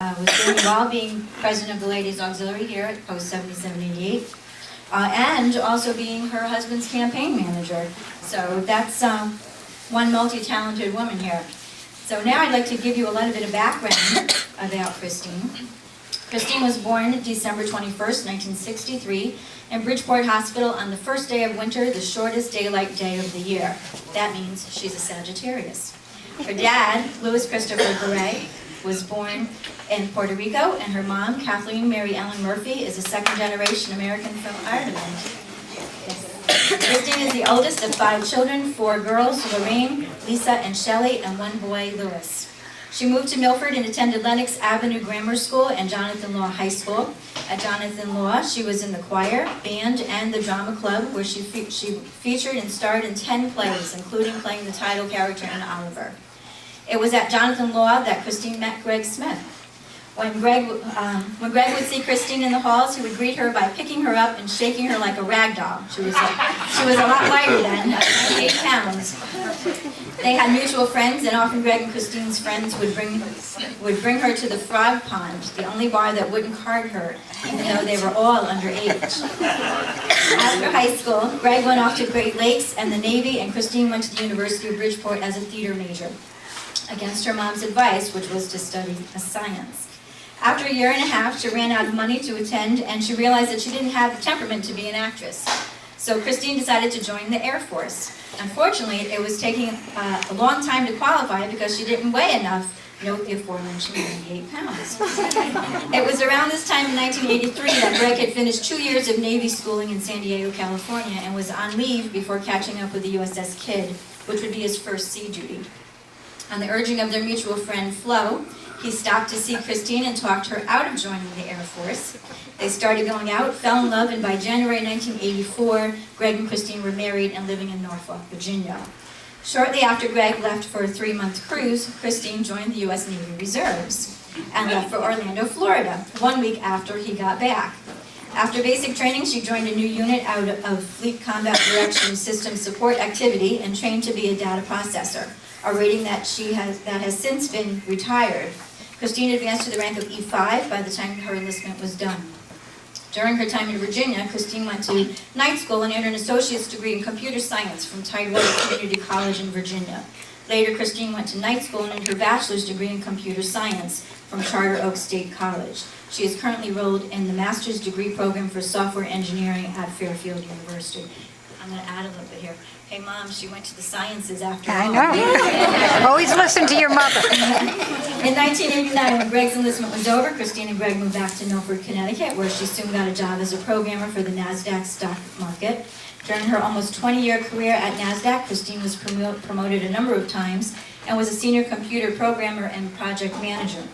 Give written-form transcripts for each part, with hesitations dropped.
was doing while being president of the Ladies Auxiliary here at Post 7788, and also being her husband's campaign manager. So that's one multi-talented woman here. So now I'd like to give you a little bit of background about Christine. Christine was born December 21st, 1963, in Bridgeport Hospital on the first day of winter, the shortest daylight day of the year. That means she's a Sagittarius. Her dad, Louis Christopher Garay, was born in Puerto Rico, and her mom, Kathleen Mary Ellen Murphy, is a second-generation American from Ireland. Christine is the oldest of 5 children, 4 girls, Lorraine, Lisa, and Shelley, and 1 boy, Louis. She moved to Milford and attended Lenox Avenue Grammar School and Jonathan Law High School. At Jonathan Law, she was in the choir, band, and the drama club, where she featured and starred in 10 plays, including playing the title character in Oliver. It was at Jonathan Law that Christine met Greg Smith. When Greg would see Christine in the halls, he would greet her by picking her up and shaking her like a rag doll. She was a lot lighter then, 8 pounds. They had mutual friends, and often Greg and Christine's friends would bring her to the Frog Pond, the only bar that wouldn't card her, even though they were all underage. After high school, Greg went off to Great Lakes and the Navy, and Christine went to the University of Bridgeport as a theater major, against her mom's advice, which was to study science. After a year and a half, she ran out of money to attend, and she realized that she didn't have the temperament to be an actress. So Christine decided to join the Air Force. Unfortunately, it was taking a long time to qualify because she didn't weigh enough. Note the aforementioned 98 pounds. It was around this time in 1983 that Greg had finished 2 years of Navy schooling in San Diego, California, and was on leave before catching up with the USS Kidd, which would be his first sea duty. On the urging of their mutual friend, Flo, he stopped to see Christine and talked her out of joining the Air Force. They started going out, fell in love, and by January 1984, Greg and Christine were married and living in Norfolk, Virginia. Shortly after Greg left for a 3-month cruise, Christine joined the U.S. Navy Reserves and left for Orlando, Florida, 1 week after he got back. After basic training, she joined a new unit out of Fleet Combat Direction System Support Activity and trained to be a data processor, a rating that has since been retired. Christine advanced to the rank of E5 by the time her enlistment was done. During her time in Virginia, Christine went to night school and earned an associate's degree in computer science from Tidewater Community College in Virginia. Later, Christine went to night school and earned her bachelor's degree in computer science from Charter Oak State College. She is currently enrolled in the master's degree program for software engineering at Fairfield University. I'm going to add a little bit here. Hey, Mom, she went to the sciences after all. I know. Always listen to your mother. In 1989, when Greg's enlistment was over, Christine and Greg moved back to Milford, Connecticut, where she soon got a job as a programmer for the NASDAQ stock market. During her almost 20-year career at NASDAQ, Christine was promoted a number of times and was a senior computer programmer and project manager.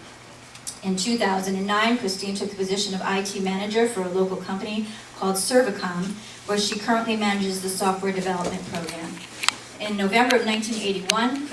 In 2009, Christine took the position of IT manager for a local company called Servicom, where she currently manages the software development program. In November of 1981,